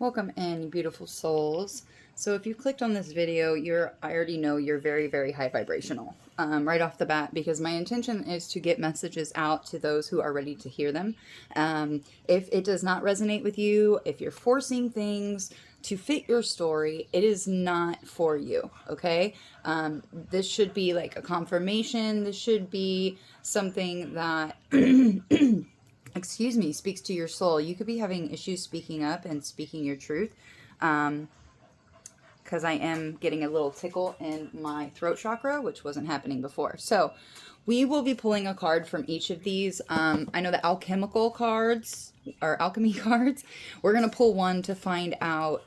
Welcome in, beautiful souls. So if you clicked on this video, I already know you're very, very high vibrational right off the bat, because my intention is to get messages out to those who are ready to hear them. If it does not resonate with you, if you're forcing things to fit your story, it is not for you, okay? This should be like a confirmation. This should be something that excuse me, speaks to your soul. You could be having issues speaking up and speaking your truth, because I am getting a little tickle in my throat chakra, which wasn't happening before. So we will be pulling a card from each of these. I know the alchemical cards, or alchemy cards. We're going to pull one to find out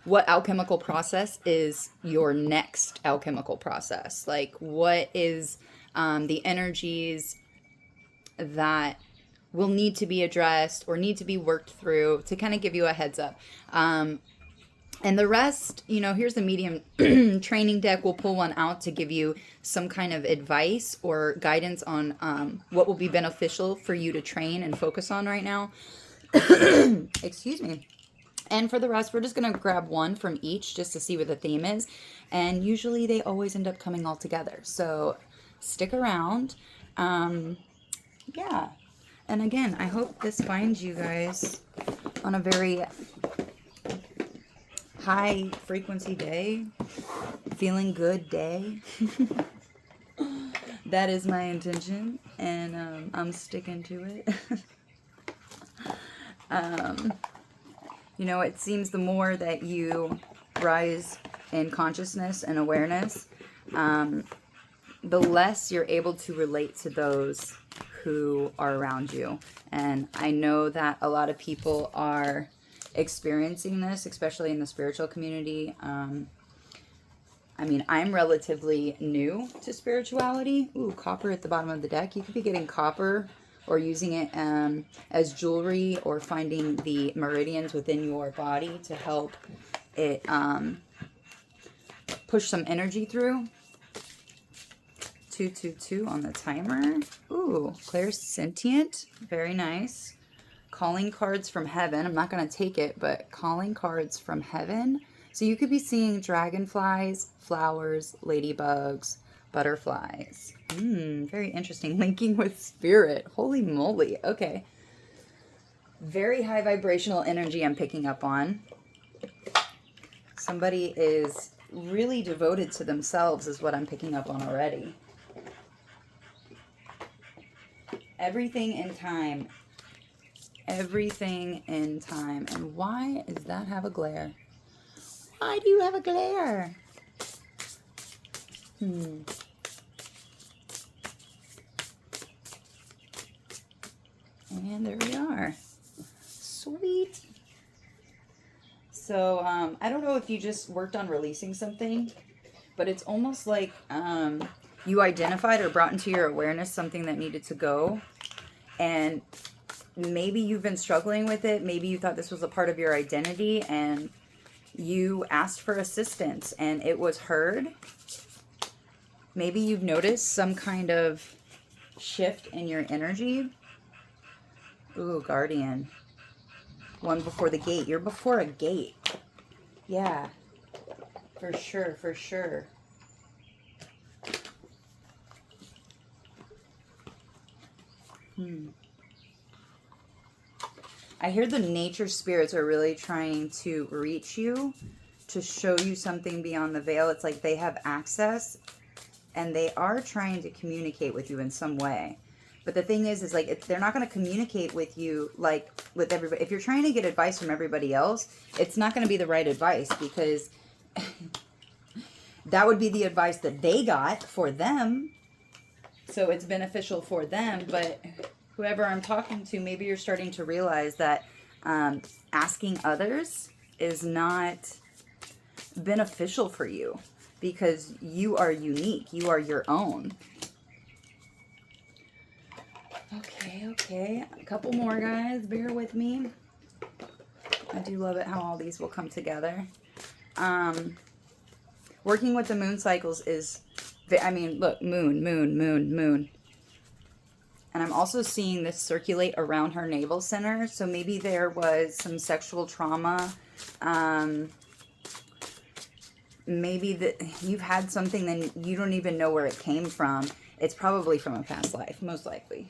what alchemical process is your next alchemical process. Like, what is the energies that will need to be addressed or need to be worked through, to kind of give you a heads up. And the rest, here's the medium training deck. We'll pull one out to give you some kind of advice or guidance on what will be beneficial for you to train and focus on right now. Excuse me. And for the rest, we're just going to grab one from each just to see what the theme is. And usually they always end up coming all together. So stick around. Yeah. And again, I hope this finds you guys on a very high frequency day, feeling good day. That is my intention, and I'm sticking to it. It seems the more that you rise in consciousness and awareness, the less you're able to relate to those who are around you. And I know that a lot of people are experiencing this, especially in the spiritual community. I'm relatively new to spirituality. Ooh, copper at the bottom of the deck. You could be getting copper or using it as jewelry, or finding the meridians within your body to help it push some energy through. 222 on the timer. Ooh, clairsentient. Very nice. Calling cards from heaven. I'm not going to take it, but calling cards from heaven. So you could be seeing dragonflies, flowers, ladybugs, butterflies. Very interesting. Linking with spirit. Holy moly. Okay. Very high vibrational energy I'm picking up on. Somebody is really devoted to themselves is what I'm picking up on already. Everything in time. Everything in time. And why does that have a glare? Why do you have a glare? And there we are. Sweet. So, I don't know if you just worked on releasing something, but it's almost like you identified or brought into your awareness something that needed to go. And maybe you've been struggling with it. Maybe you thought this was a part of your identity and you asked for assistance and it was heard. Maybe you've noticed some kind of shift in your energy. Ooh, guardian. One before the gate. You're before a gate. Yeah. For sure, for sure. I hear the nature spirits are really trying to reach you, to show you something beyond the veil. It's like they have access and they are trying to communicate with you in some way. But the thing is like, they're not going to communicate with you like with everybody. If you're trying to get advice from everybody else, it's not going to be the right advice, because that would be the advice that they got for them. So it's beneficial for them. But whoever I'm talking to, maybe you're starting to realize that asking others is not beneficial for you, because you are unique. You are your own. Okay. A couple more, guys. Bear with me. I do love it how all these will come together. Working with the moon cycles is, look, moon. And I'm also seeing this circulate around her navel center. So maybe there was some sexual trauma. Maybe that you've had something that you don't even know where it came from. It's probably from a past life, most likely.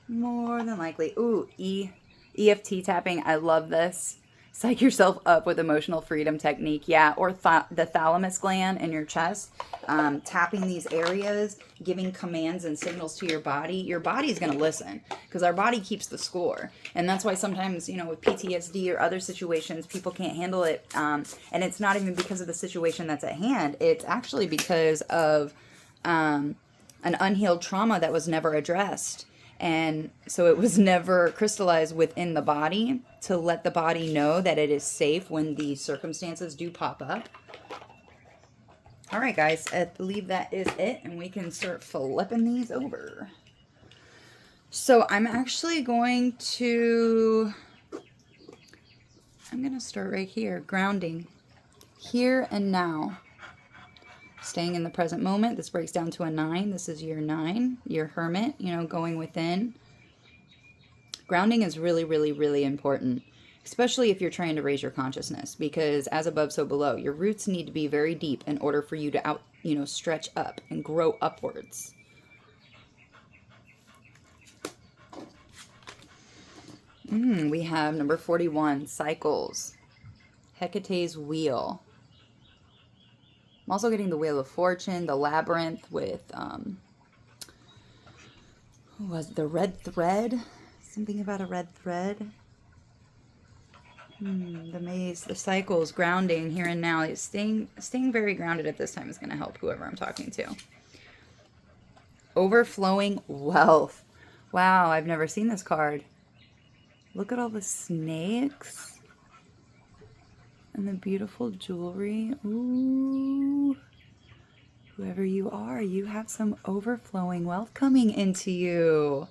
More than likely. Ooh, EFT tapping. I love this. Psych yourself up with emotional freedom technique. Yeah, or the thalamus gland in your chest. Tapping these areas, giving commands and signals to your body. Your body's going to listen because our body keeps the score. And that's why sometimes, you know, with PTSD or other situations, people can't handle it. And it's not even because of the situation that's at hand. It's actually because of an unhealed trauma that was never addressed. And so it was never crystallized within the body to let the body know that it is safe when these circumstances do pop up. All right, guys, I believe that is it. And we can start flipping these over. So I'm actually going to start right here. Grounding. Here and now. Staying in the present moment. This breaks down to a 9. This is year 9. Your hermit, you know, going within. Grounding is really, really, really important, especially if you're trying to raise your consciousness, because as above, so below. Your roots need to be very deep in order for you to stretch up and grow upwards. We have number 41, cycles. Hecate's wheel. I'm also getting the Wheel of Fortune, the Labyrinth with, was the red thread? Something about a red thread. The maze, the cycles, grounding here and now. Staying very grounded at this time is going to help whoever I'm talking to. Overflowing wealth. Wow, I've never seen this card. Look at all the snakes. And the beautiful jewelry. Ooh. Whoever you are, you have some overflowing wealth coming into you.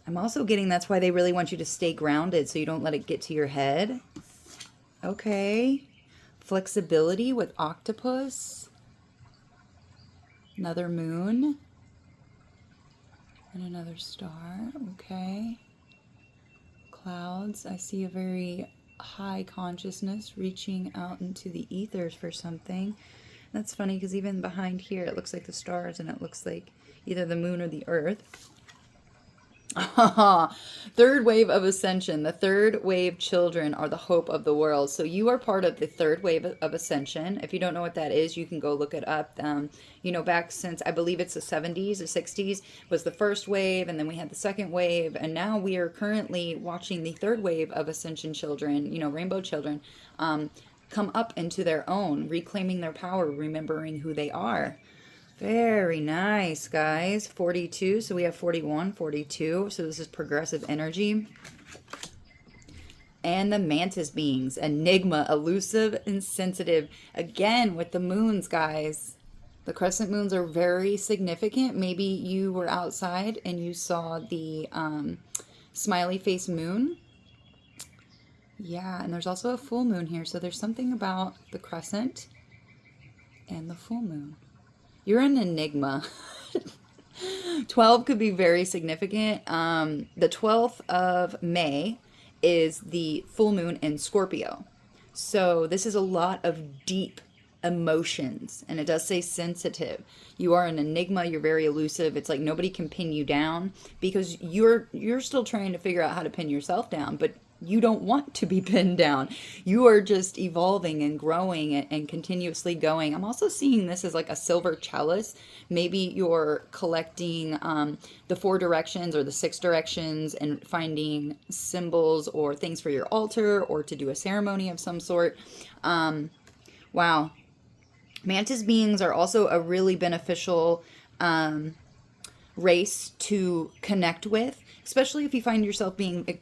I'm also getting that's why they really want you to stay grounded so you don't let it get to your head. Okay. Flexibility with octopus. Another moon. And another star. Okay. Clouds. I see a very high consciousness reaching out into the ethers for something. That's funny because even behind here it looks like the stars and it looks like either the moon or the earth. Third wave of ascension. The third wave children are the hope of the world. So you are part of the third wave of ascension. If you don't know what that is, you can go look it up. You know, back since I believe it's the 70s or 60s was the first wave, and then we had the second wave, and now we are currently watching the third wave of ascension children, you know, rainbow children, come up into their own, reclaiming their power, remembering who they are. Very nice, guys. 42. So we have 41, 42. So this is progressive energy. And the mantis beings. Enigma, elusive and sensitive. Again, with the moons, guys. The crescent moons are very significant. Maybe you were outside and you saw the smiley face moon. Yeah, and there's also a full moon here. So there's something about the crescent and the full moon. You're an enigma. 12 could be very significant. The 12th of May is the full moon in Scorpio. So this is a lot of deep emotions. And it does say sensitive. You are an enigma. You're very elusive. It's like nobody can pin you down because you're still trying to figure out how to pin yourself down. But you don't want to be pinned down. You are just evolving and growing and continuously going. I'm also seeing this as like a silver chalice. Maybe you're collecting the 4 directions or the 6 directions and finding symbols or things for your altar or to do a ceremony of some sort. Wow. Mantis beings are also a really beneficial race to connect with, especially if you find yourself being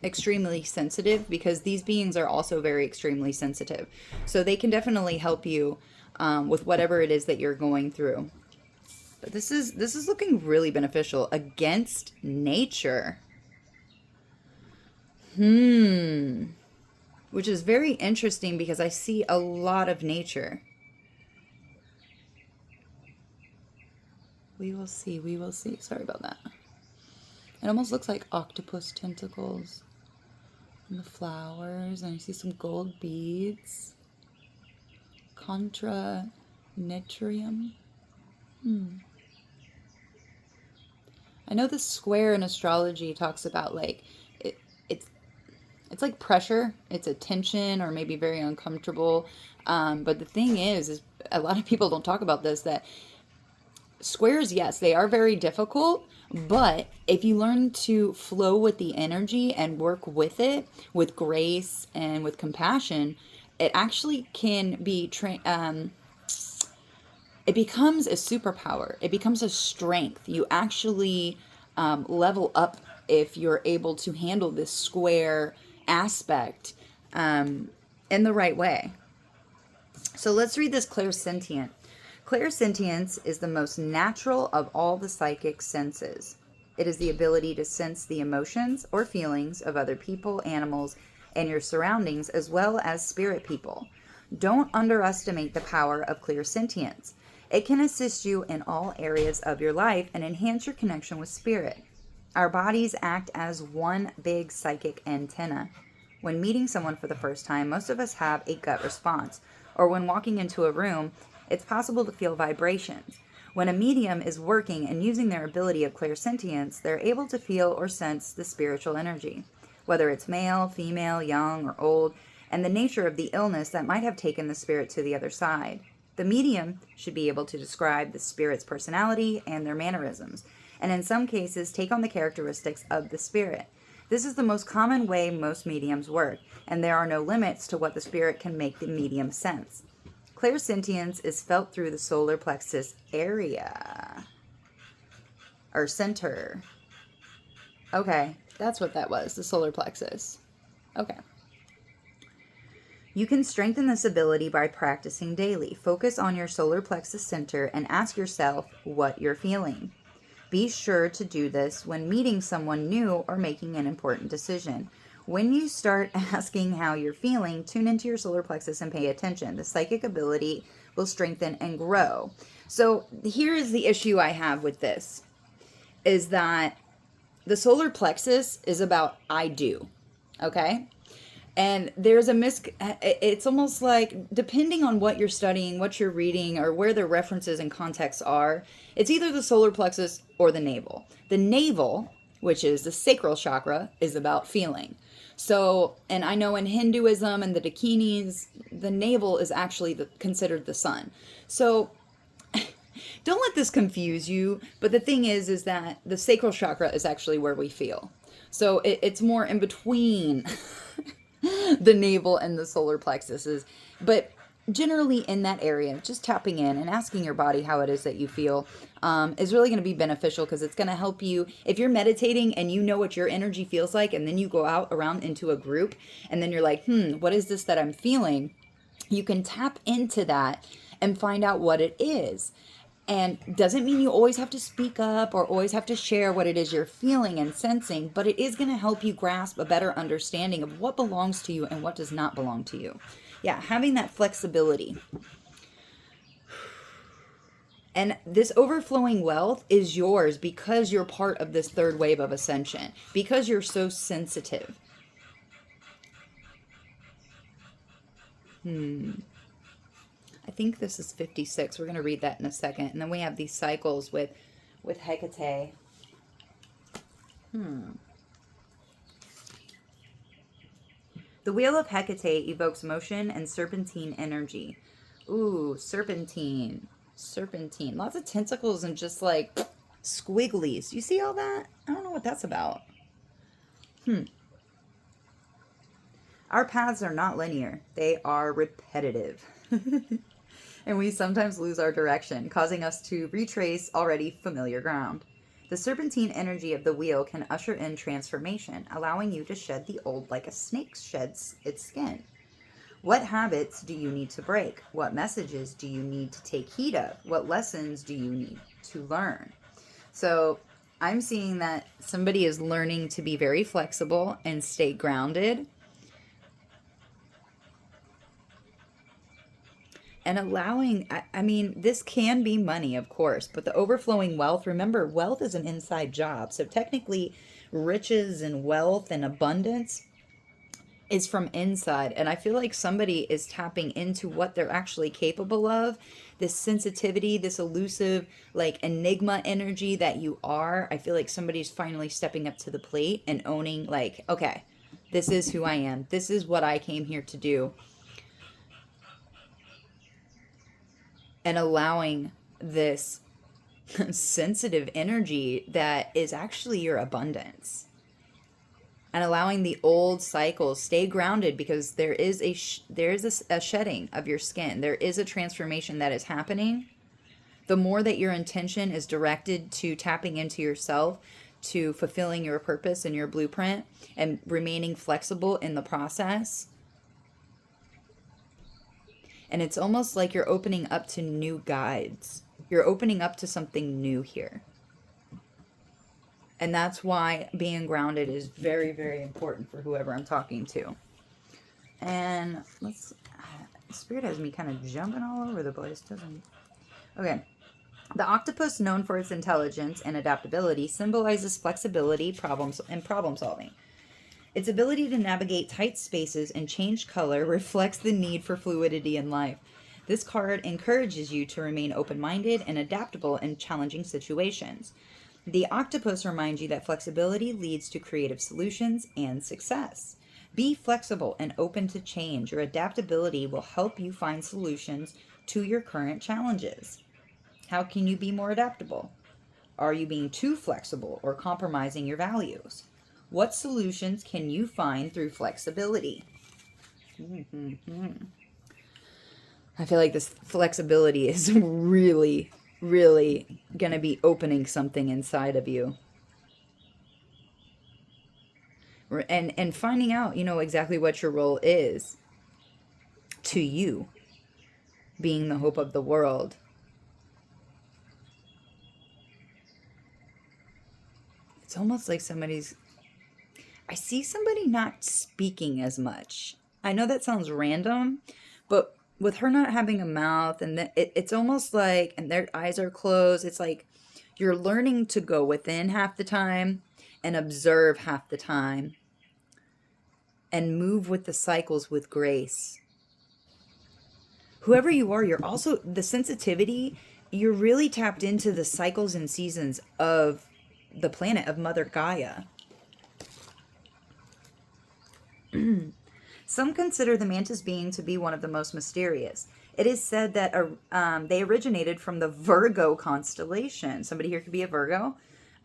extremely sensitive, because these beings are also very extremely sensitive. So they can definitely help you with whatever it is that you're going through. But this is looking really beneficial against nature. Which is very interesting because I see a lot of nature. We will see. We will see. Sorry about that. It almost looks like octopus tentacles. And the flowers. And I see some gold beads. Contra nitrium. I know the square in astrology talks about like it's like pressure. It's a tension or maybe very uncomfortable. But the thing is a lot of people don't talk about this, that squares, yes, they are very difficult, but if you learn to flow with the energy and work with it with grace and with compassion, it actually can be it becomes a superpower. It becomes a strength. You actually level up if you're able to handle this square aspect in the right way. So let's read this clairsentient. Clairsentience is the most natural of all the psychic senses. It is the ability to sense the emotions or feelings of other people, animals, and your surroundings, as well as spirit people. Don't underestimate the power of clairsentience. It can assist you in all areas of your life and enhance your connection with spirit. Our bodies act as one big psychic antenna. When meeting someone for the first time, most of us have a gut response, or when walking into a room, it's possible to feel vibrations. When a medium is working and using their ability of clairsentience, they're able to feel or sense the spiritual energy, whether it's male, female, young, or old, and the nature of the illness that might have taken the spirit to the other side. The medium should be able to describe the spirit's personality and their mannerisms, and in some cases take on the characteristics of the spirit. This is the most common way most mediums work, and there are no limits to what the spirit can make the medium sense. Clairsentience is felt through the solar plexus area, or center. Okay, that's what that was, the solar plexus. Okay. You can strengthen this ability by practicing daily. Focus on your solar plexus center and ask yourself what you're feeling. Be sure to do this when meeting someone new or making an important decision. When you start asking how you're feeling, tune into your solar plexus and pay attention. The psychic ability will strengthen and grow. So here is the issue I have with this, is that the solar plexus is about I do, okay? And there's it's almost like, depending on what you're studying, what you're reading, or where the references and contexts are, it's either the solar plexus or the navel. The navel, which is the sacral chakra, is about feeling. So, and I know in Hinduism and the Dakinis, the navel is actually considered the sun. So don't let this confuse you, but the thing is that the sacral chakra is actually where we feel. So it's more in between the navel and the solar plexuses, but generally in that area, just tapping in and asking your body how it is that you feel is really going to be beneficial, because it's going to help you if you're meditating and you know what your energy feels like, and then you go out around into a group and then you're like, what is this that I'm feeling? You can tap into that and find out what it is. And doesn't mean you always have to speak up or always have to share what it is you're feeling and sensing, but it is going to help you grasp a better understanding of what belongs to you and what does not belong to you. Yeah, having that flexibility. And this overflowing wealth is yours because you're part of this third wave of ascension, because you're so sensitive. I think this is 56. We're going to read that in a second. And then we have these cycles with Hecate. The wheel of Hecate evokes motion and serpentine energy. Ooh, serpentine. Serpentine. Lots of tentacles and just like squigglies. You see all that? I don't know what that's about. Our paths are not linear. They are repetitive. And we sometimes lose our direction, causing us to retrace already familiar ground. The serpentine energy of the wheel can usher in transformation, allowing you to shed the old like a snake sheds its skin. What habits do you need to break? What messages do you need to take heed of? What lessons do you need to learn? So I'm seeing that somebody is learning to be very flexible and stay grounded. and allowing, I mean, this can be money, of course, but the overflowing wealth, remember, wealth is an inside job. So technically, riches and wealth and abundance is from inside. And I feel like somebody is tapping into what they're actually capable of. This sensitivity, this elusive, like enigma energy that you are. I feel like somebody's finally stepping up to the plate and owning, like, okay, this is who I am. This is what I came here to do. And allowing this sensitive energy that is actually your abundance, and allowing the old cycles stay grounded, because there is a shedding of your skin. There is a transformation that is happening. The more that your intention is directed to tapping into yourself, to fulfilling your purpose and your blueprint, and remaining flexible in the process, and it's almost like you're opening up to new guides. You're opening up to something new here. And that's why being grounded is very, very important for whoever I'm talking to. And Spirit has me kind of jumping all over the place, doesn't it? Okay. The octopus, known for its intelligence and adaptability, symbolizes flexibility, problem solving. Its ability to navigate tight spaces and change color reflects the need for fluidity in life. This card encourages you to remain open-minded and adaptable in challenging situations. The octopus reminds you that flexibility leads to creative solutions and success. Be flexible and open to change. Your adaptability will help you find solutions to your current challenges. How can you be more adaptable? Are you being too flexible or compromising your values? What solutions can you find through flexibility? I feel like this flexibility is really, really going to be opening something inside of you. And finding out, exactly what your role is to you, being the hope of the world. It's almost like I see somebody not speaking as much. I know that sounds random, but with her not having a mouth, and it's almost like, and their eyes are closed, it's like you're learning to go within half the time and observe half the time and move with the cycles with grace. Whoever you are, you're also, the sensitivity, you're really tapped into the cycles and seasons of the planet, of Mother Gaia. Some consider the mantis being to be one of the most mysterious. It is said that they originated from the Virgo constellation. Somebody here could be a Virgo.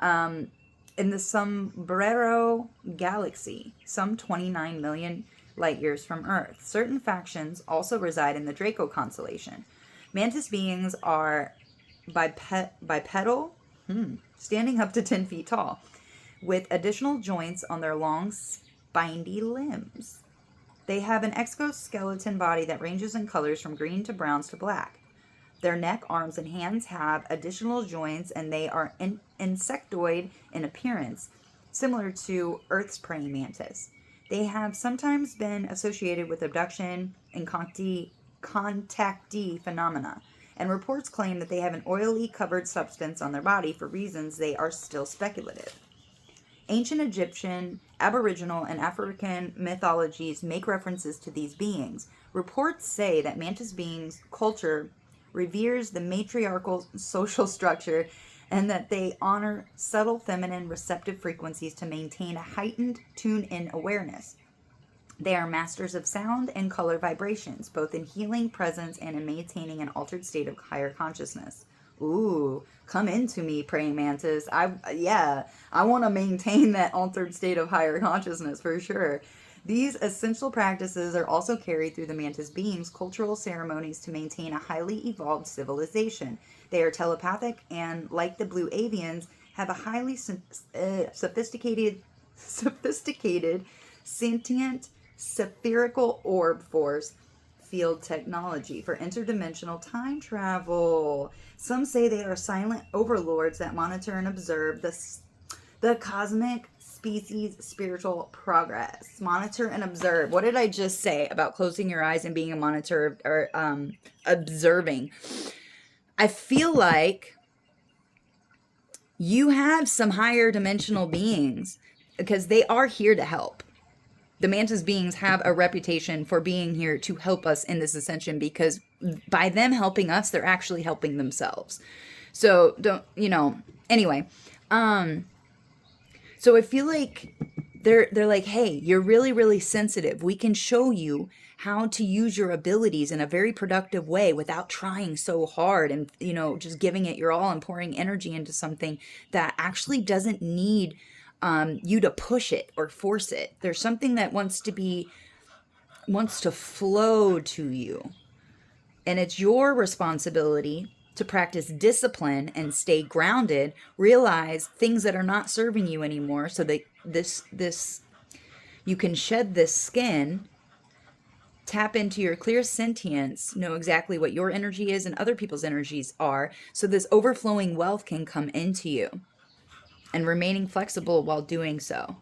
In the Sombrero Galaxy, some 29 million light years from Earth. Certain factions also reside in the Draco constellation. Mantis beings are bipedal, standing up to 10 feet tall, with additional joints on their long, spiny limbs. They have an exoskeleton body that ranges in colors from green to browns to black. Their neck, arms, and hands have additional joints, and they are insectoid in appearance, similar to Earth's praying mantis. They have sometimes been associated with abduction and contactee phenomena, and reports claim that they have an oily covered substance on their body for reasons they are still speculative. Ancient Egyptian, Aboriginal, and African mythologies make references to these beings. Reports say that mantis beings' culture reveres the matriarchal social structure, and that they honor subtle feminine receptive frequencies to maintain a heightened tune-in awareness. They are masters of sound and color vibrations, both in healing presence and in maintaining an altered state of higher consciousness. Ooh, come into me, praying mantis. I want to maintain that altered state of higher consciousness for sure. These essential practices are also carried through the mantis beings' cultural ceremonies to maintain a highly evolved civilization. They are telepathic and, like the blue avians, have a highly sophisticated, sentient, spherical orb force field technology for interdimensional time travel. Some say they are silent overlords that monitor and observe the cosmic species spiritual progress. Monitor and observe. What did I just say about closing your eyes and being a monitor or observing? I feel like you have some higher dimensional beings because they are here to help. The mantis beings have a reputation for being here to help us in this ascension, because by them helping us, they're actually helping themselves. So don't, anyway. So I feel like they're like, hey, you're really, really sensitive. We can show you how to use your abilities in a very productive way without trying so hard and, just giving it your all and pouring energy into something that actually doesn't need you to push it or force it. There's something that wants to flow to you. And it's your responsibility to practice discipline and stay grounded, realize things that are not serving you anymore so that this you can shed this skin, tap into your clear sentience, know exactly what your energy is and other people's energies are, so this overflowing wealth can come into you, and remaining flexible while doing so.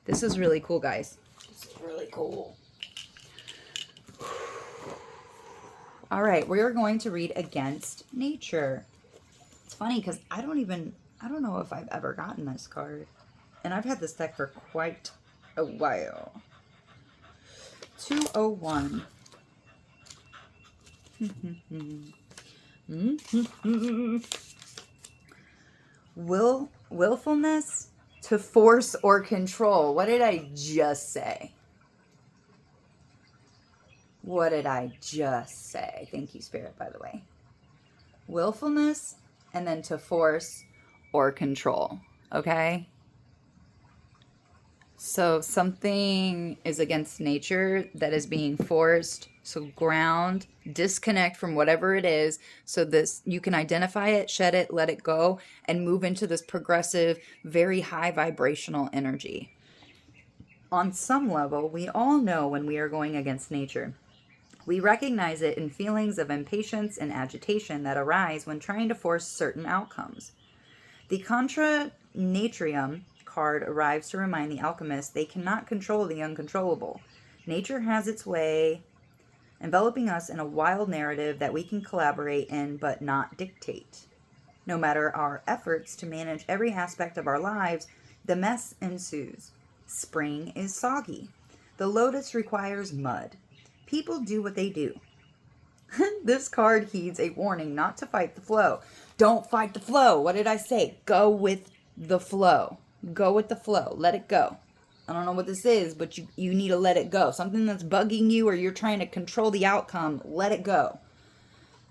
This is really cool, guys. This is really cool. All right, we are going to read Against Nature. It's funny because I don't know if I've ever gotten this card. And I've had this deck for quite a while. 201. Willfulness to force or control. What did I just say? What did I just say? Thank you, Spirit, by the way. Willfulness and then to force or control. Okay? So something is against nature that is being forced. So ground, disconnect from whatever it is. So this, you can identify it, shed it, let it go, and move into this progressive, very high vibrational energy. On some level, we all know when we are going against nature. We recognize it in feelings of impatience and agitation that arise when trying to force certain outcomes. The Contra Natrium card arrives to remind the alchemists they cannot control the uncontrollable. Nature has its way, enveloping us in a wild narrative that we can collaborate in but not dictate. No matter our efforts to manage every aspect of our lives, the mess ensues. Spring is soggy. The lotus requires mud. People do what they do. This card heeds a warning not to fight the flow. Don't fight the flow. What did I say? Go with the flow. Go with the flow. Let it go. I don't know what this is, but you need to let it go. Something that's bugging you or you're trying to control the outcome, let it go.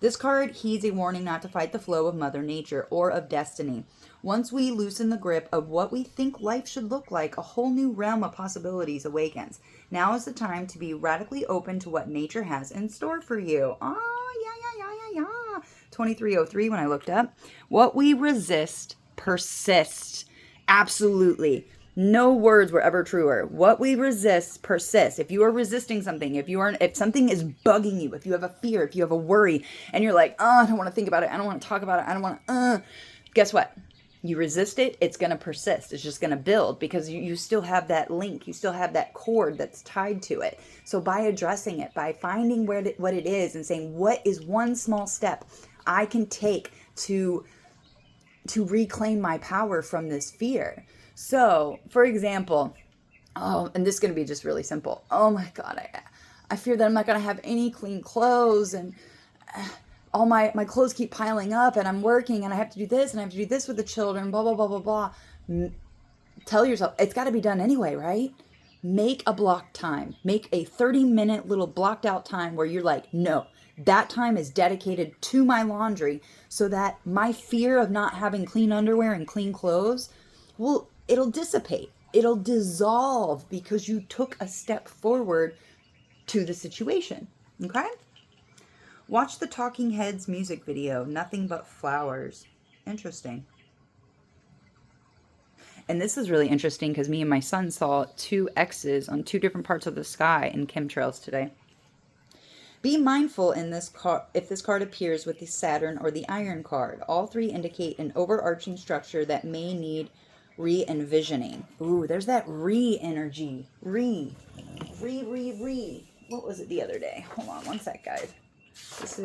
This card heeds a warning not to fight the flow of Mother Nature or of destiny. Once we loosen the grip of what we think life should look like, a whole new realm of possibilities awakens. Now is the time to be radically open to what nature has in store for you. Yeah. 2303 when I looked up. What we resist persists. Absolutely. No words were ever truer. What we resist persists. If you are resisting something, if something is bugging you, if you have a fear, if you have a worry, and you're like, I don't want to think about it, I don't want to talk about it, I don't want to, guess what? You resist it, it's going to persist. It's just going to build because you still have that link. You still have that cord that's tied to it. So by addressing it, by finding what it is and saying, what is one small step I can take to reclaim my power from this fear? So, for example, and this is going to be just really simple. Oh my God, I fear that I'm not going to have any clean clothes, and all my clothes keep piling up, and I'm working, and I have to do this, and I have to do this with the children, blah, blah, blah, blah, blah. Tell yourself, it's got to be done anyway, right? Make a block time. Make a 30-minute little blocked out time where you're like, no, that time is dedicated to my laundry so that my fear of not having clean underwear and clean clothes, well, it'll dissipate. It'll dissolve because you took a step forward to the situation. Okay? Watch the Talking Heads music video, Nothing But Flowers. Interesting. And this is really interesting because me and my son saw two X's on two different parts of the sky in chemtrails today. Be mindful in this card if this card appears with the Saturn or the Iron card. All three indicate an overarching structure that may need Re-envisioning. Ooh, there's that re-energy. Re. What was it the other day? Hold on one sec, guys. This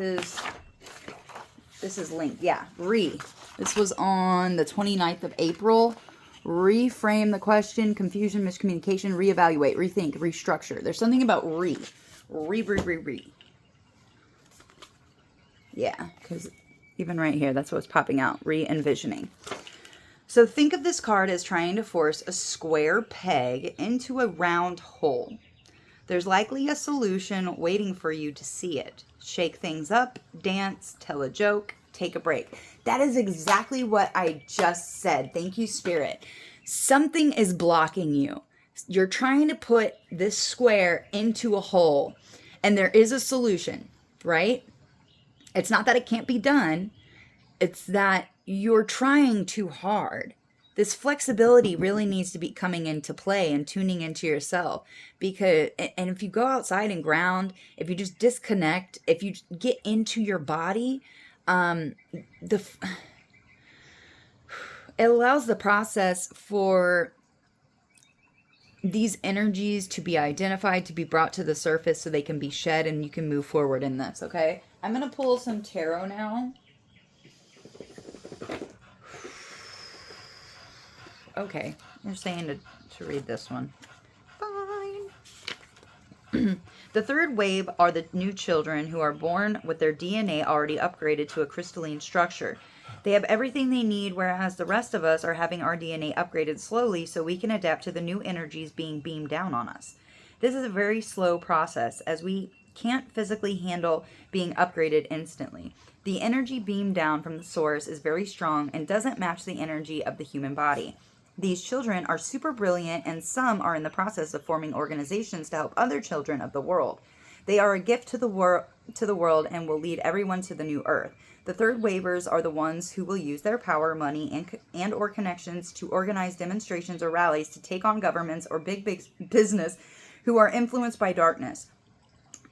is linked. Yeah, re. This was on the 29th of April. Reframe the question, confusion, miscommunication, reevaluate, rethink, restructure. There's something about re. Re. Yeah, because even right here, that's what's popping out. Re-envisioning. So think of this card as trying to force a square peg into a round hole. There's likely a solution waiting for you to see it. Shake things up, dance, tell a joke, take a break. That is exactly what I just said. Thank you, Spirit. Something is blocking you. You're trying to put this square into a hole, and there is a solution, right? It's not that it can't be done. It's that you're trying too hard. This flexibility really needs to be coming into play and tuning into yourself, because, and if you go outside and ground, if you just disconnect, if you get into your body, it allows the process for these energies to be identified, to be brought to the surface so they can be shed and you can move forward in this, okay? I'm going to pull some tarot now. Okay, you're saying to read this one. Fine. The third wave are the new children who are born with their DNA already upgraded to a crystalline structure. They have everything they need, whereas the rest of us are having our DNA upgraded slowly so we can adapt to the new energies being beamed down on us. This is a very slow process, as we can't physically handle being upgraded instantly. The energy beamed down from the source is very strong and doesn't match the energy of the human body. These children are super brilliant, and some are in the process of forming organizations to help other children of the world. They are a gift to the world and will lead everyone to the new earth. The third waivers are the ones who will use their power, money, and or connections to organize demonstrations or rallies to take on governments or big business who are influenced by darkness.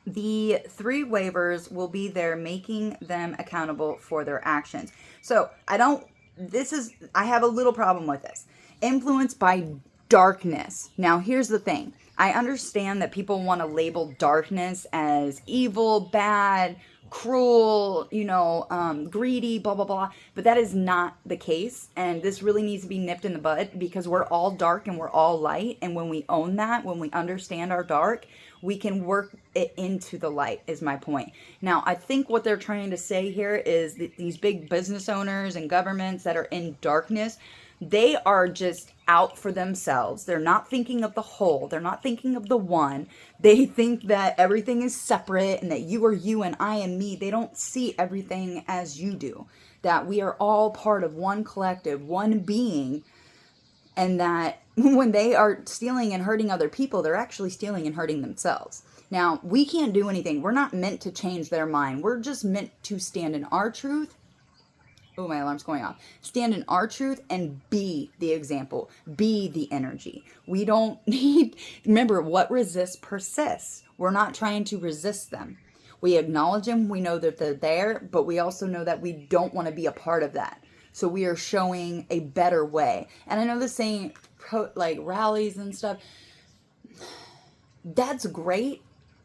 The three waivers will be there, making them accountable for their actions. So I have a little problem with this. Influenced by darkness. Now, here's the thing. I understand that people want to label darkness as evil, bad, cruel, greedy, blah, blah, blah. But that is not the case. And this really needs to be nipped in the bud, because we're all dark and we're all light. And when we own that, when we understand our dark, we can work it into the light, is my point. Now, I think what they're trying to say here is that these big business owners and governments that are in darkness, they are just out for themselves. They're not thinking of the whole. They're not thinking of the one. They think that everything is separate and that you are you and I am me. They don't see everything as you do. That we are all part of one collective, one being, and that when they are stealing and hurting other people, they're actually stealing and hurting themselves. Now, we can't do anything. We're not meant to change their mind. We're just meant to stand in our truth. Oh, my alarm's going off. Stand in our truth and be the example. Be the energy. We don't need... Remember, what resists persists. We're not trying to resist them. We acknowledge them. We know that they're there, but we also know that we don't want to be a part of that. So we are showing a better way. And I know the saying, like rallies and stuff, that's great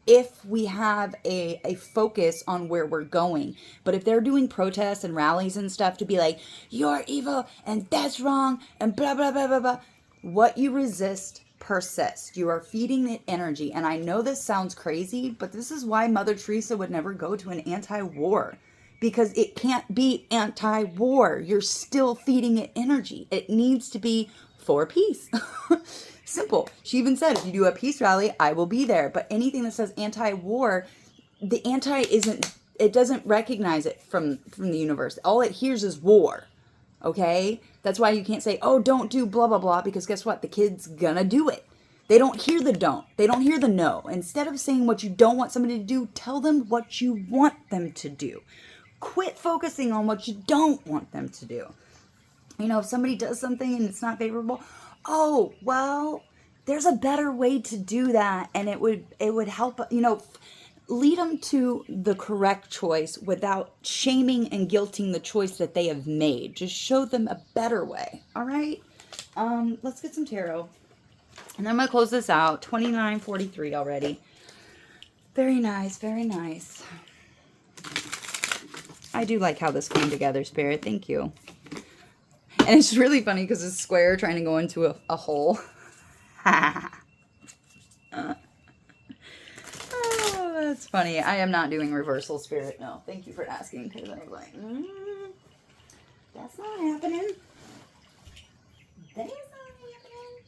if we have a focus on where we're going. But if they're doing protests and rallies and stuff to be like, you're evil and that's wrong and blah, blah, blah, blah, blah, what you resist persists. You are feeding it energy. And I know this sounds crazy, but this is why Mother Teresa would never go to an anti-war. Because it can't be anti-war. You're still feeding it energy. It needs to be for peace. Simple. She even said, if you do a peace rally, I will be there. But anything that says anti-war, the anti it doesn't recognize it from the universe. All it hears is war. Okay? That's why you can't say, oh, don't do blah, blah, blah, because guess what? The kid's gonna do it. They don't hear the don't. They don't hear the no. Instead of saying what you don't want somebody to do, tell them what you want them to do. Quit focusing on what you don't want them to do. If somebody does something and it's not favorable, oh, well, there's a better way to do that. And it would help, lead them to the correct choice without shaming and guilting the choice that they have made. Just show them a better way. All right. Let's get some tarot. And then I'm going to close this out. 29:43 already. Very nice, very nice. I do like how this came together, Spirit. Thank you. And it's really funny because it's square trying to go into a hole. Oh, that's funny. I am not doing reversal, Spirit. No, thank you for asking, because I was like, that's not happening. That is not happening.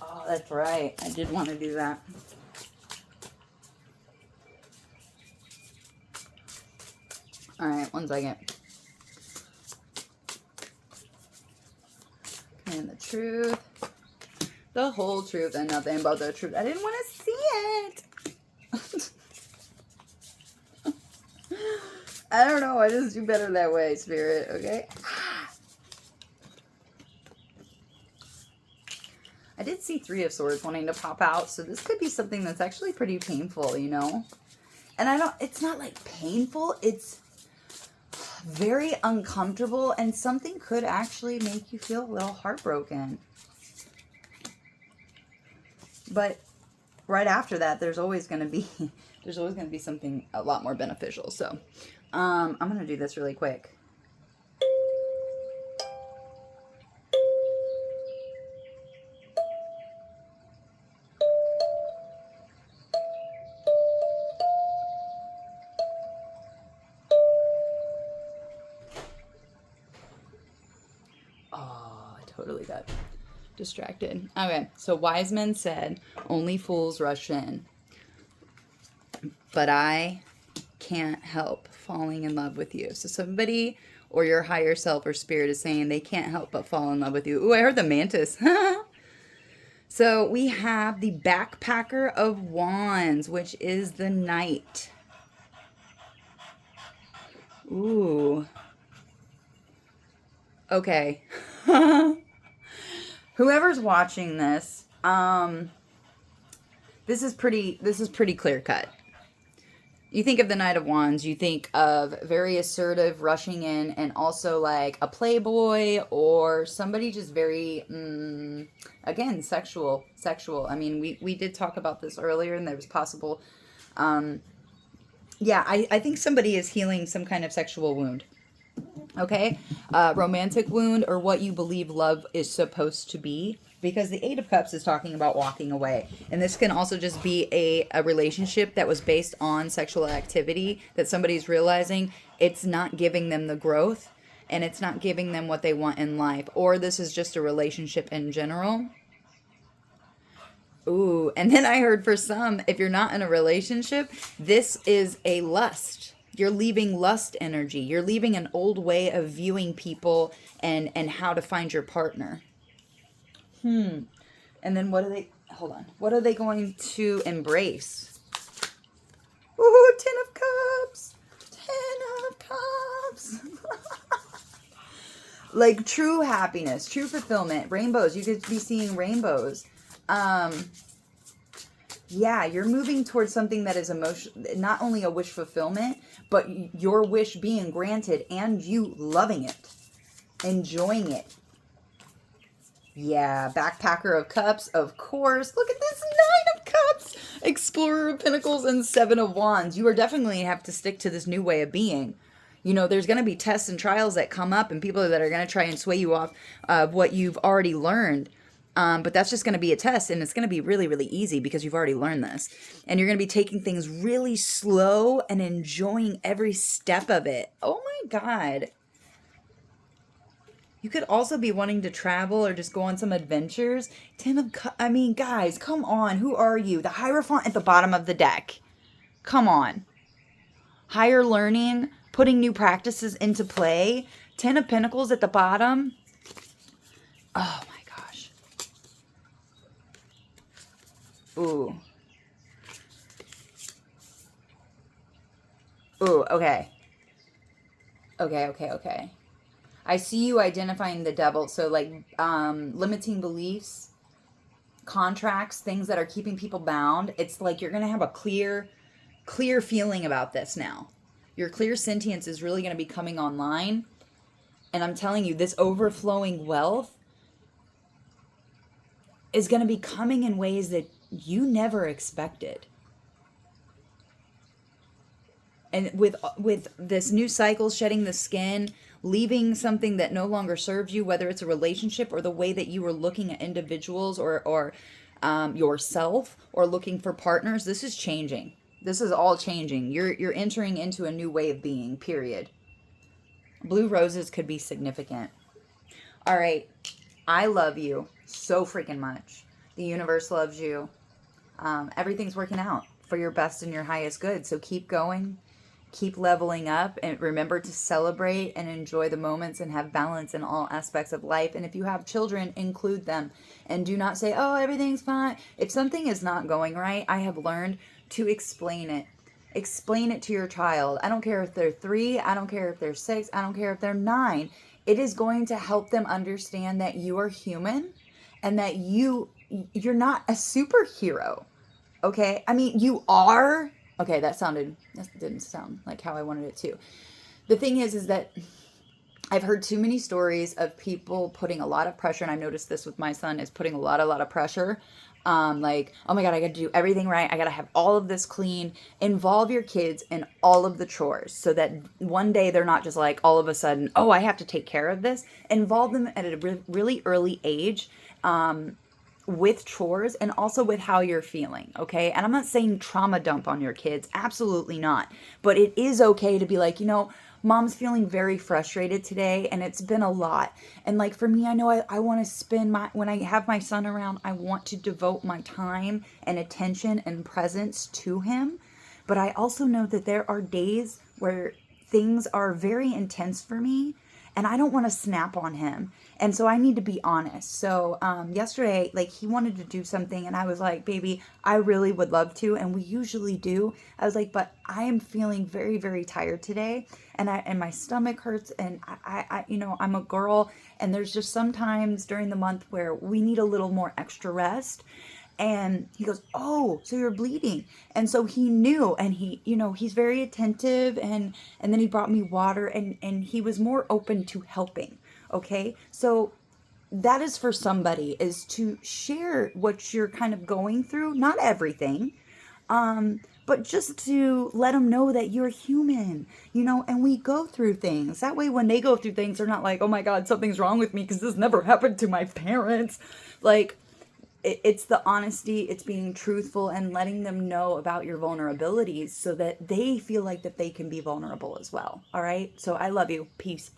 Oh, that's right. I did want to do that. All right, 1 second. And the truth. The whole truth and nothing but the truth. I didn't want to see it. I don't know. I just do better that way, Spirit. Okay? I did see 3 of Swords wanting to pop out. So this could be something that's actually pretty painful, you know? And it's not like painful. It's very uncomfortable. And something could actually make you feel a little heartbroken. But right after that, there's always going to be something a lot more beneficial. So I'm going to do this really quick. Oh, I totally got distracted. Okay, so wise men said, only fools rush in. But I can't help falling in love with you. So somebody or your higher self or spirit is saying they can't help but fall in love with you. Ooh, I heard the mantis. So we have the backpacker of wands, which is the knight. Ooh. Okay. Whoever's watching this, this is pretty clear cut. You think of the Knight of Wands, you think of very assertive, rushing in, and also like a playboy or somebody just very, again, sexual. I mean, we did talk about this earlier, and there was possible, yeah, I think somebody is healing some kind of sexual wound. Okay? Romantic wound, or what you believe love is supposed to be. Because the 8 of Cups is talking about walking away. And this can also just be a relationship that was based on sexual activity that somebody's realizing it's not giving them the growth and it's not giving them what they want in life. Or this is just a relationship in general. Ooh, and then I heard for some, if you're not in a relationship, this is a lust. You're leaving lust energy. You're leaving an old way of viewing people and how to find your partner. And then what are they going to embrace? Ooh, 10 of Cups. 10 of Cups. Like true happiness, true fulfillment, rainbows. You could be seeing rainbows. Yeah, you're moving towards something that is not only a wish fulfillment, but your wish being granted and you loving it, enjoying it. Yeah, backpacker of cups, of course. Look at this 9 of cups. Explorer of pentacles and 7 of wands. You are definitely have to stick to this new way of being. You know, there's going to be tests and trials that come up and people that are going to try and sway you off of what you've already learned. But that's just going to be a test, and it's going to be really, really easy because you've already learned this. And you're going to be taking things really slow and enjoying every step of it. Oh my God. You could also be wanting to travel or just go on some adventures. I mean, guys, come on. Who are you? The Hierophant at the bottom of the deck. Come on. Higher learning, putting new practices into play. 10 of Pentacles at the bottom. Oh my gosh. Ooh. Ooh, okay. Okay. I see you identifying the devil. So like limiting beliefs, contracts, things that are keeping people bound. It's like you're going to have a clear feeling about this now. Your clear sentience is really going to be coming online. And I'm telling you, this overflowing wealth is going to be coming in ways that you never expected. And with this new cycle, shedding the skin, leaving something that no longer serves you, whether it's a relationship or the way that you were looking at individuals or yourself, or looking for partners, this is changing. This is all changing. You're entering into a new way of being, period. Blue roses could be significant. All right. I love you so freaking much. The universe loves you. Everything's working out for your best and your highest good. So keep going, keep leveling up, and remember to celebrate and enjoy the moments and have balance in all aspects of life. And if you have children, include them, and do not say, oh, everything's fine. If something is not going right, I have learned to explain it. Explain it to your child. I don't care if they're 3, I don't care if they're 6, I don't care if they're 9. It is going to help them understand that you are human and that you're not a superhero. Okay? I mean, you are. Okay, that didn't sound like how I wanted it to. The thing is that I've heard too many stories of people putting a lot of pressure, and I noticed this with my son, is putting a lot of pressure. Like, oh my God, I got to do everything right. I got to have all of this clean. Involve your kids in all of the chores so that one day they're not just like all of a sudden, oh, I have to take care of this. Involve them at a really early age. With chores and also with how you're feeling, okay? And I'm not saying trauma dump on your kids, absolutely not. But it is okay to be like, mom's feeling very frustrated today and it's been a lot. And like for me, I know I want to spend when I have my son around, I want to devote my time and attention and presence to him. But I also know that there are days where things are very intense for me and I don't want to snap on him. And so I need to be honest. So yesterday, like he wanted to do something and I was like, baby, I really would love to. And we usually do. I was like, but I am feeling very, very tired today. And my stomach hurts. And I'm a girl. And there's just sometimes during the month where we need a little more extra rest. And he goes, oh, so you're bleeding. And so he knew, and he's very attentive. And then he brought me water and he was more open to helping. Okay. So that is for somebody, is to share what you're kind of going through. Not everything. But just to let them know that you're human, and we go through things. That way, when they go through things, they're not like, oh my God, something's wrong with me because this never happened to my parents. Like, it's the honesty, it's being truthful and letting them know about your vulnerabilities so that they feel like that they can be vulnerable as well. All right. So I love you. Peace.